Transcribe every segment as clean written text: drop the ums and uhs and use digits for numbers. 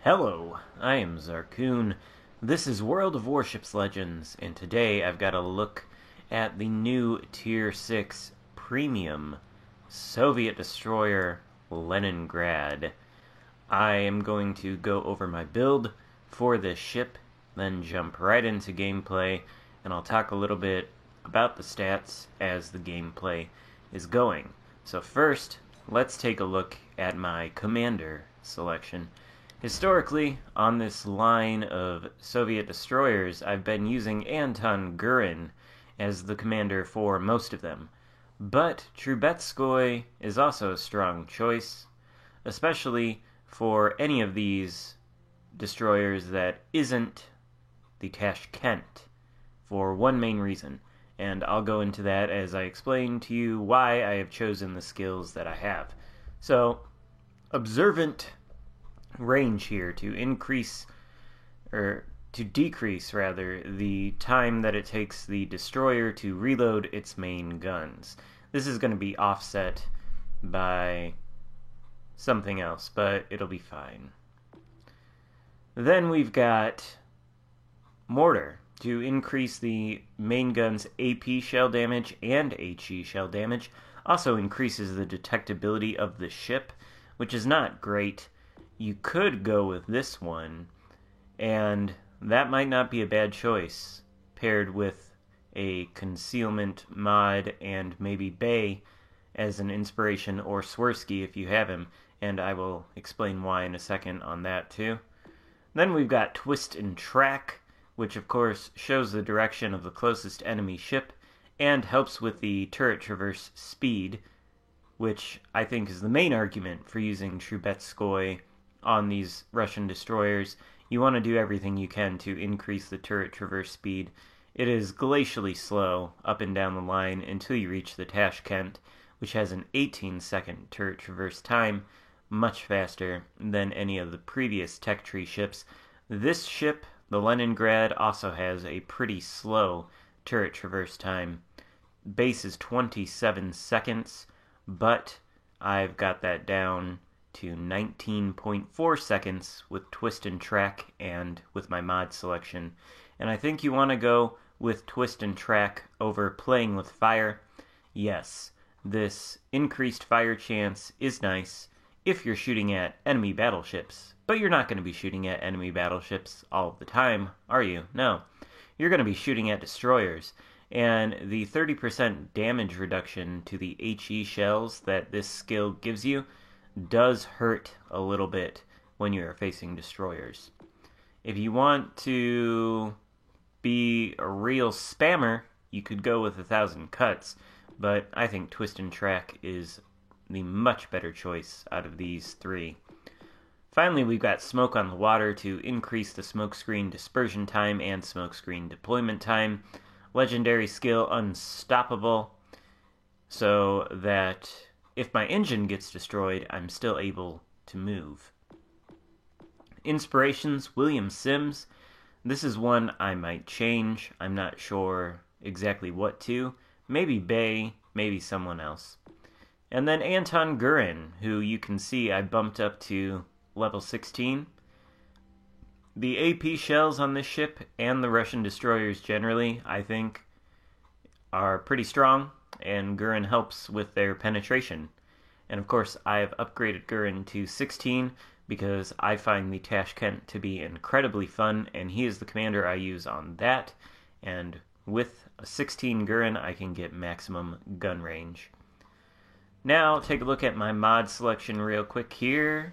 Hello, I am Zarkoon. This is World of Warships Legends, and today I've got a look at the new Tier 6 Premium Soviet Destroyer Leningrad. I am going to go over my build for this ship, then jump right into gameplay, and I'll talk a little bit about the stats as the gameplay is going. So first, let's take a look at my commander selection. Historically, on this line of Soviet destroyers, I've been using Anton Gurin as the commander for most of them. But Trubetskoy is also a strong choice, especially for any of these destroyers that isn't the Tashkent, for one main reason. And I'll go into that as I explain to you why I have chosen the skills that I have. So, Observant range here to decrease the time that it takes the destroyer to reload its main guns. This is going to be offset by something else, but it'll be fine. Then we've got mortar to increase the main gun's AP shell damage and HE shell damage. Also increases the detectability of the ship, which is not great. You could go with this one, and that might not be a bad choice, paired with a concealment mod and maybe Bay as an inspiration, or Swirsky if you have him, and I will explain why in a second on that too. Then we've got Twist and Track, which of course shows the direction of the closest enemy ship, and helps with the turret traverse speed, which I think is the main argument for using Trubetskoy on these Russian destroyers. You want to do everything you can to increase the turret traverse speed. It is glacially slow up and down the line until you reach the Tashkent, which has an 18-second turret traverse time, much faster than any of the previous tech tree ships. This ship, the Leningrad, also has a pretty slow turret traverse time. Base is 27 seconds, but I've got that down to 19.4 seconds with Twist and Track and with my mod selection. And I think you want to go with Twist and Track over playing with fire. Yes, this increased fire chance is nice if you're shooting at enemy battleships, but you're not going to be shooting at enemy battleships all the time, are you? No. You're going to be shooting at destroyers, and the 30% damage reduction to the HE shells that this skill gives you does hurt a little bit when you're facing destroyers. If you want to be a real spammer, you could go with 1,000 cuts, but I think Twist and Track is the much better choice out of these three. Finally, we've got Smoke on the Water to increase the smokescreen dispersion time and smokescreen deployment time. Legendary skill Unstoppable, so that if my engine gets destroyed, I'm still able to move. Inspirations, William Sims. This is one I might change. I'm not sure exactly what to. Maybe Bay, maybe someone else. And then Anton Gurin, who you can see I bumped up to level 16. The AP shells on this ship, and the Russian destroyers generally, I think, are pretty strong, and Gurin helps with their penetration. And of course, I've upgraded Gurin to 16 because I find the Tashkent to be incredibly fun, and he is the commander I use on that. And with a 16 Gurin, I can get maximum gun range. Now, take a look at my mod selection real quick here.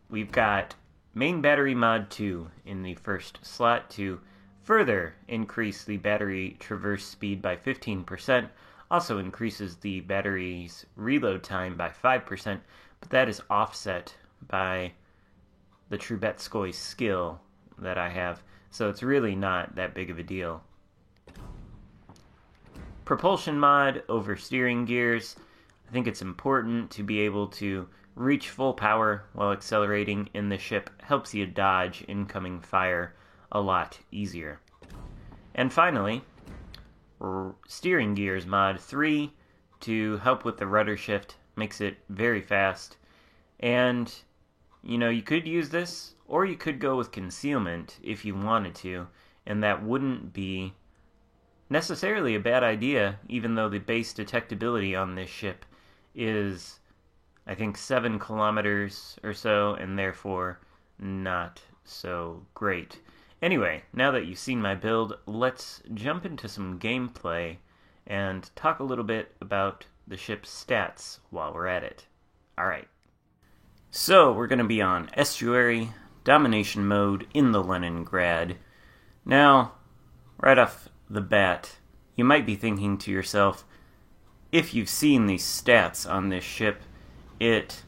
We've got Main Battery Mod 2 in the first slot to further increase the battery traverse speed by 15%, also increases the battery's reload time by 5%, but that is offset by the Trubetskoy skill that I have, so it's really not that big of a deal. Propulsion mod over steering gears. I think it's important to be able to reach full power while accelerating in the ship. Helps you dodge incoming fire a lot easier. And finally, steering gears mod 3 to help with the rudder shift. Makes it very fast. And you know, you could use this, or you could go with concealment if you wanted to, and that wouldn't be necessarily a bad idea, even though the base detectability on this ship is, I think, 7 kilometers or so, and therefore not so great. Anyway, now that you've seen my build, let's jump into some gameplay and talk a little bit about the ship's stats while we're at it. Alright. So, we're going to be on Estuary Domination mode in the Leningrad. Now, right off the bat, you might be thinking to yourself, if you've seen these stats on this ship, it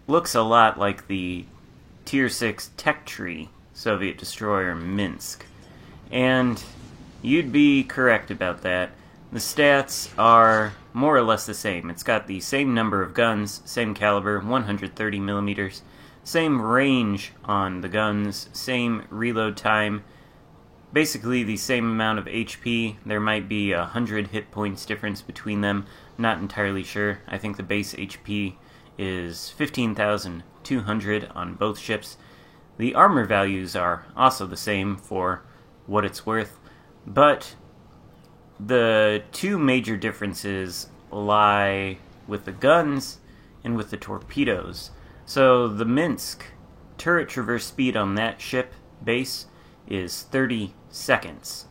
looks a lot like the Tier 6 Tech Tree Soviet destroyer Minsk. And you'd be correct about that. The stats are more or less the same. It's got the same number of guns, same caliber, 130 millimeters, same range on the guns, same reload time, basically the same amount of HP. There might be 100 hit points difference between them. Not entirely sure. I think the base HP is 15,200 on both ships. The armor values are also the same for what it's worth, but the two major differences lie with the guns and with the torpedoes. So the Minsk turret traverse speed on that ship base is 30 seconds.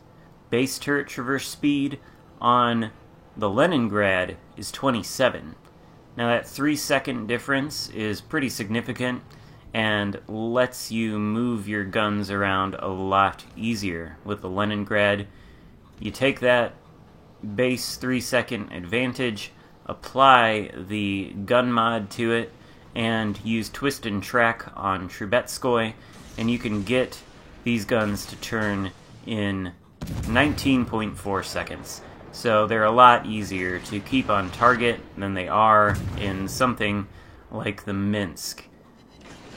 Base turret traverse speed on the Leningrad is 27. Now that 3-second difference is pretty significant and lets you move your guns around a lot easier. With the Leningrad, you take that base 3-second advantage, apply the gun mod to it, and use twist and track on Trubetskoy, and you can get these guns to turn in 19.4 seconds. So they're a lot easier to keep on target than they are in something like the Minsk.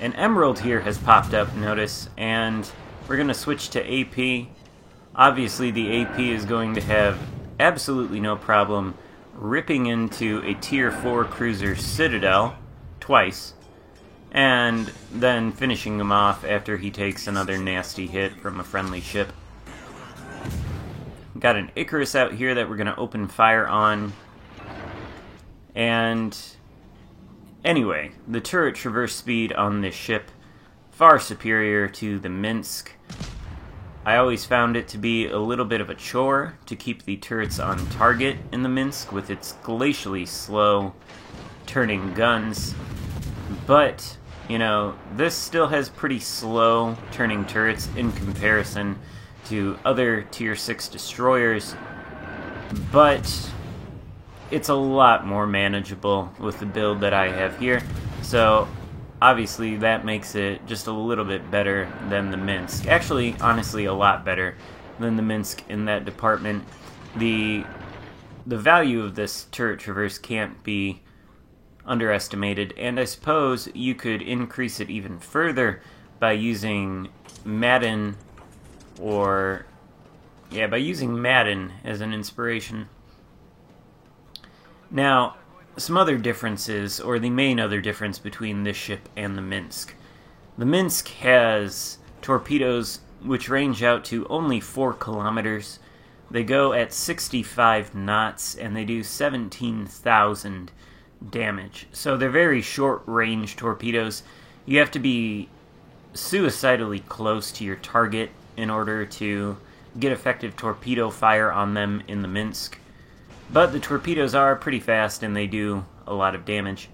An Emerald here has popped up, notice, and we're going to switch to AP. Obviously the AP is going to have absolutely no problem ripping into a Tier 4 cruiser Citadel twice, and then finishing him off after he takes another nasty hit from a friendly ship. Got an Icarus out here that we're going to open fire on. And anyway, the turret traverse speed on this ship, far superior to the Minsk. I always found it to be a little bit of a chore to keep the turrets on target in the Minsk with its glacially slow turning guns. But, you know, this still has pretty slow turning turrets in comparison to other Tier 6 destroyers, but it's a lot more manageable with the build that I have here, so obviously that makes it just a little bit better than the Minsk. Actually, honestly, a lot better than the Minsk in that department. The value of this turret traverse can't be underestimated, and I suppose you could increase it even further by using Madden by using Madden as an inspiration. Now, some other differences, or the main other difference between this ship and the Minsk. The Minsk has torpedoes which range out to only 4 kilometers. They go at 65 knots, and they do 17,000 damage. So they're very short-range torpedoes. You have to be suicidally close to your target in order to get effective torpedo fire on them in the Minsk. But the torpedoes are pretty fast and they do a lot of damage.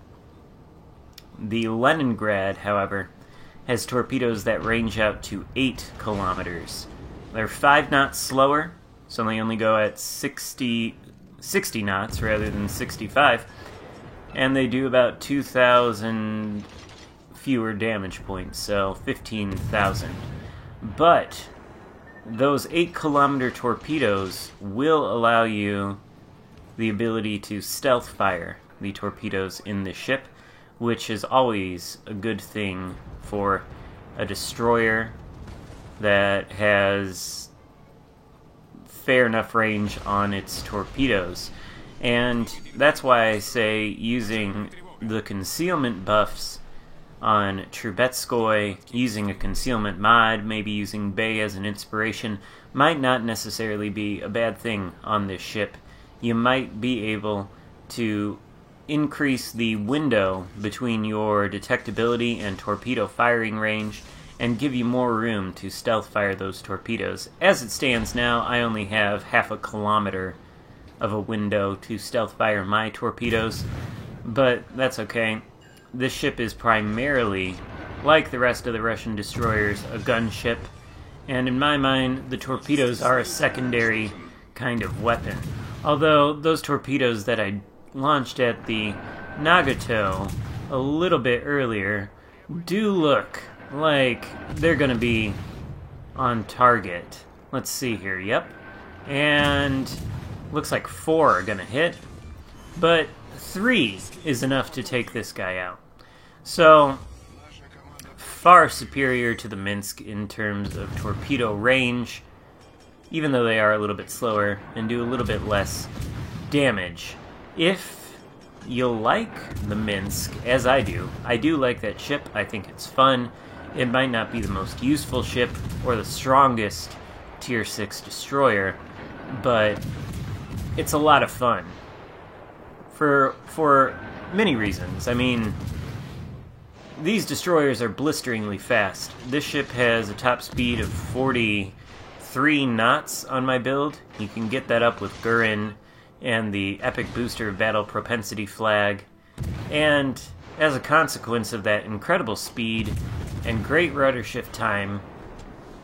The Leningrad, however, has torpedoes that range out to 8 kilometers. They're 5 knots slower, so they only go at 60 knots rather than 65, and they do about 2,000 fewer damage points, so 15,000. But those 8-kilometer torpedoes will allow you the ability to stealth fire the torpedoes in the ship, which is always a good thing for a destroyer that has fair enough range on its torpedoes. And that's why I say using the concealment buffs on Trubetskoy, using a concealment mod, maybe using Bay as an inspiration, might not necessarily be a bad thing on this ship. You might be able to increase the window between your detectability and torpedo firing range and give you more room to stealth fire those torpedoes. As it stands now, I only have half a kilometer of a window to stealth fire my torpedoes, but that's okay. This ship is primarily, like the rest of the Russian destroyers, a gunship, and in my mind, the torpedoes are a secondary kind of weapon. Although those torpedoes that I launched at the Nagato a little bit earlier do look like they're going to be on target. Let's see here, yep. And looks like 4 are going to hit, but 3 is enough to take this guy out. So, far superior to the Minsk in terms of torpedo range, even though they are a little bit slower and do a little bit less damage. If you like the Minsk, as I do like that ship. I think it's fun. It might not be the most useful ship or the strongest Tier 6 destroyer, but it's a lot of fun. For many reasons. I mean, these destroyers are blisteringly fast. This ship has a top speed of 43 knots on my build. You can get that up with Gurin and the Epic Booster Battle Propensity flag. And as a consequence of that incredible speed and great rudder shift time,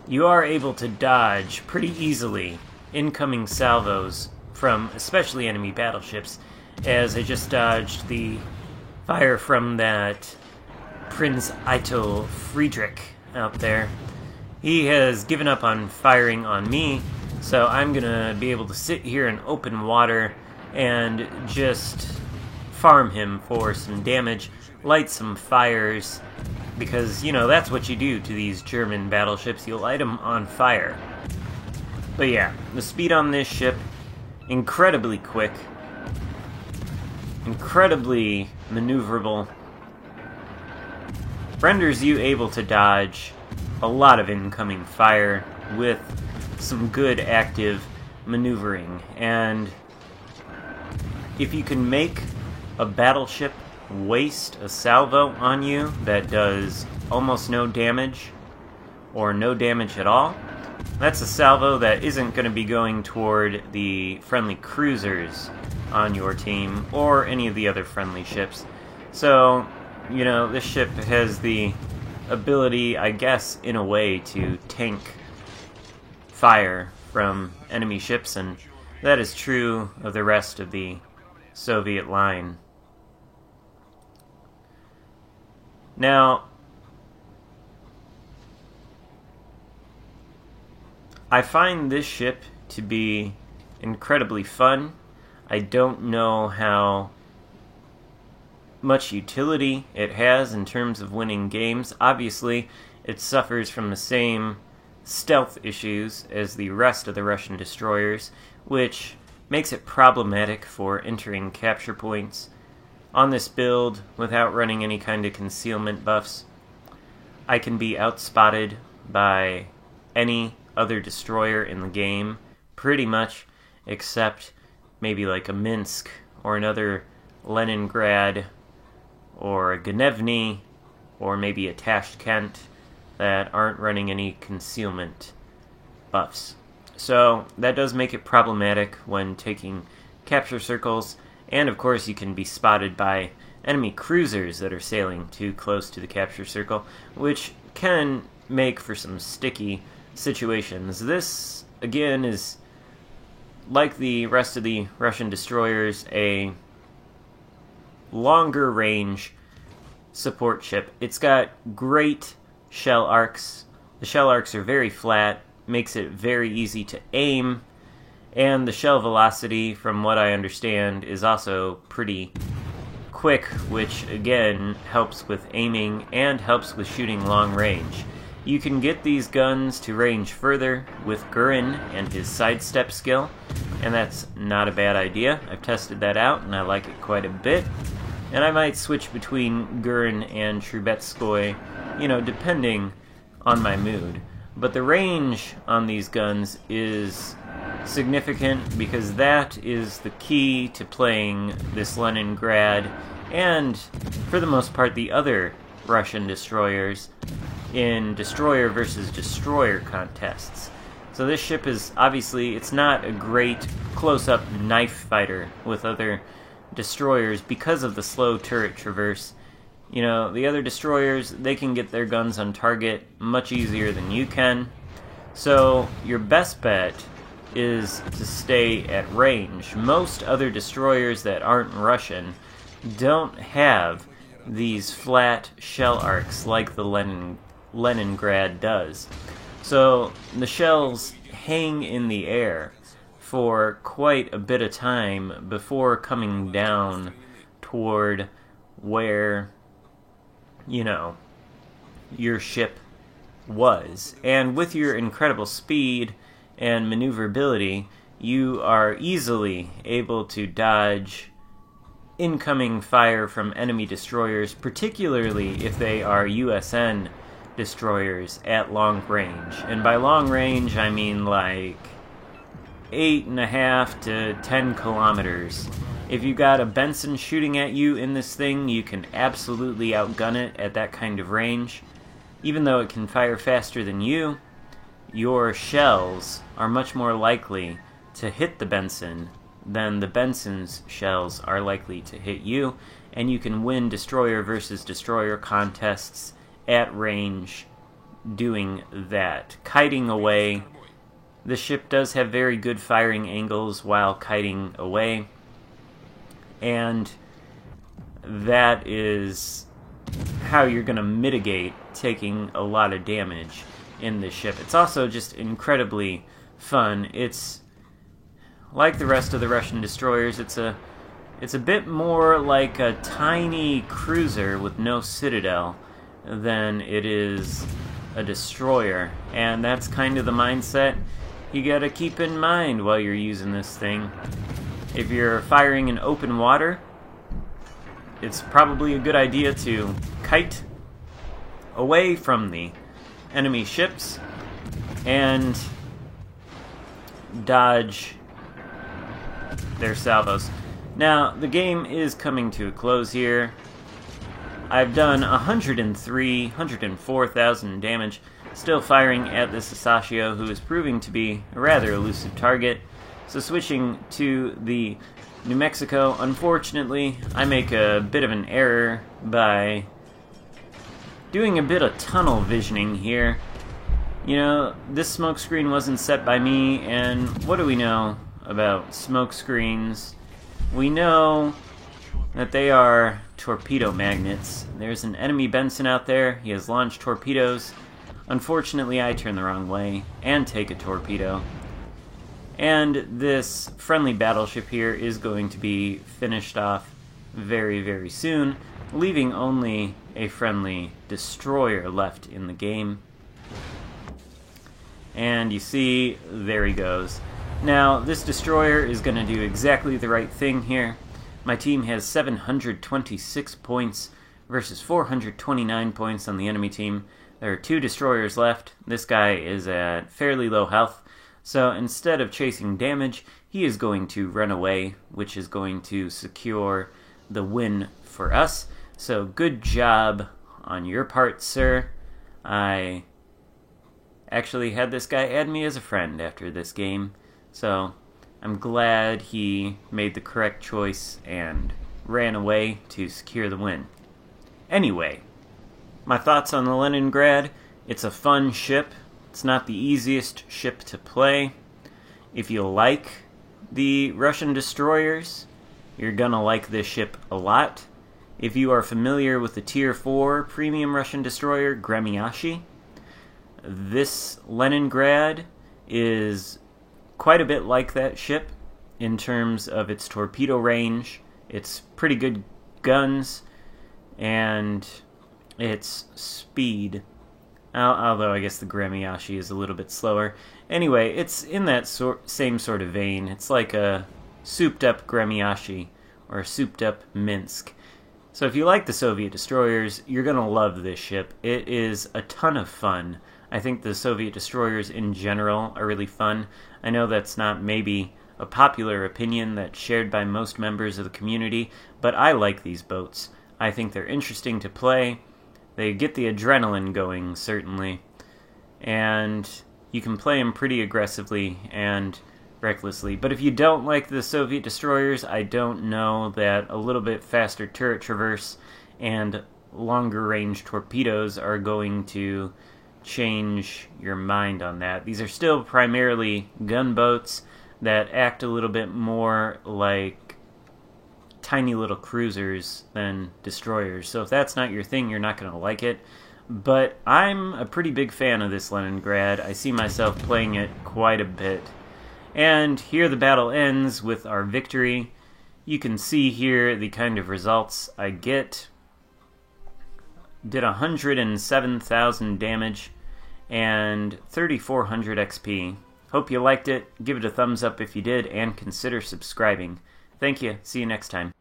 you are able to dodge pretty easily incoming salvos from especially enemy battleships, as I just dodged the fire from that Prinz Eitel Friedrich out there. He has given up on firing on me, so I'm gonna be able to sit here in open water and just farm him for some damage, light some fires, because, you know, that's what you do to these German battleships. You light them on fire. But yeah, the speed on this ship, incredibly quick, incredibly maneuverable, renders you able to dodge a lot of incoming fire with some good active maneuvering. And if you can make a battleship waste a salvo on you that does almost no damage, or no damage at all, that's a salvo that isn't going to be going toward the friendly cruisers on your team, or any of the other friendly ships. So, you know, this ship has the ability, I guess, in a way, to tank fire from enemy ships, and that is true of the rest of the Soviet line. Now, I find this ship to be incredibly fun. I don't know how much utility it has in terms of winning games. Obviously, it suffers from the same stealth issues as the rest of the Russian destroyers, which makes it problematic for entering capture points. On this build, without running any kind of concealment buffs, I can be outspotted by any other destroyer in the game, pretty much, except maybe like a Minsk, or another Leningrad, or a Gnevny, or maybe a Tashkent, that aren't running any concealment buffs. So that does make it problematic when taking capture circles, and of course you can be spotted by enemy cruisers that are sailing too close to the capture circle, which can make for some sticky situations. This, again, is, like the rest of the Russian destroyers, a longer range support ship. It's got great shell arcs. The shell arcs are very flat, makes it very easy to aim, and the shell velocity, from what I understand, is also pretty quick, which again helps with aiming and helps with shooting long range. You can get these guns to range further with Gurin and his sidestep skill, and that's not a bad idea. I've tested that out and I like it quite a bit. And I might switch between Gurren and Trubetskoy, depending on my mood. But the range on these guns is significant because that is the key to playing this Leningrad and, for the most part, the other Russian destroyers in destroyer versus destroyer contests. So this ship is, obviously, it's not a great close-up knife fighter with other destroyers because of the slow turret traverse. The other destroyers, they can get their guns on target much easier than you can. So your best bet is to stay at range. Most other destroyers that aren't Russian don't have these flat shell arcs like the Leningrad does. So the shells hang in the air for quite a bit of time before coming down toward where, your ship was. And with your incredible speed and maneuverability, you are easily able to dodge incoming fire from enemy destroyers, particularly if they are USN destroyers at long range. And by long range, I mean like 8.5 to 10 kilometers. If you got a Benson shooting at you in this thing, you can absolutely outgun it at that kind of range. Even though it can fire faster than you, your shells are much more likely to hit the Benson than the Benson's shells are likely to hit you, and you can win destroyer versus destroyer contests at range doing that. Kiting away, the ship does have very good firing angles while kiting away, and that is how you're going to mitigate taking a lot of damage in this ship. It's also just incredibly fun. It's like the rest of the Russian destroyers. It's a bit more like a tiny cruiser with no citadel than it is a destroyer, and that's kind of the mindset you gotta keep in mind while you're using this thing. If you're firing in open water, it's probably a good idea to kite away from the enemy ships and dodge their salvos. Now, the game is coming to a close here. I've done 104,000 damage, still firing at this Sasashio, who is proving to be a rather elusive target. So switching to the New Mexico, unfortunately, I make a bit of an error by doing a bit of tunnel visioning here. This smoke screen wasn't set by me, and what do we know about smoke screens? We know that they are torpedo magnets. There's an enemy Benson out there. He has launched torpedoes. Unfortunately, I turn the wrong way and take a torpedo. And this friendly battleship here is going to be finished off very, very soon, leaving only a friendly destroyer left in the game. And you see, there he goes. Now, this destroyer is going to do exactly the right thing here. My team has 726 points versus 429 points on the enemy team. There are 2 destroyers left. This guy is at fairly low health. So instead of chasing damage, he is going to run away, which is going to secure the win for us. So good job on your part, sir. I actually had this guy add me as a friend after this game. So I'm glad he made the correct choice and ran away to secure the win. Anyway, my thoughts on the Leningrad. It's a fun ship. It's not the easiest ship to play. If you like the Russian destroyers, you're gonna like this ship a lot. If you are familiar with the Tier 4 premium Russian destroyer, Gremyashi, this Leningrad is quite a bit like that ship in terms of its torpedo range, its pretty good guns, and its speed. Although I guess the Gremyashi is a little bit slower. Anyway, it's in that same sort of vein. It's like a souped-up Gremyashi or a souped-up Minsk. So if you like the Soviet destroyers, you're going to love this ship. It is a ton of fun. I think the Soviet destroyers in general are really fun. I know that's not maybe a popular opinion that's shared by most members of the community, but I like these boats. I think they're interesting to play. They get the adrenaline going, certainly. And you can play them pretty aggressively and recklessly. But if you don't like the Soviet destroyers, I don't know that a little bit faster turret traverse and longer range torpedoes are going to change your mind on that. These are still primarily gunboats that act a little bit more like tiny little cruisers than destroyers. So if that's not your thing, you're not going to like it. But I'm a pretty big fan of this Leningrad. I see myself playing it quite a bit. And here the battle ends with our victory. You can see here the kind of results I get. Did 107,000 damage and 3,400 XP. Hope you liked it. Give it a thumbs up if you did, and consider subscribing. Thank you. See you next time.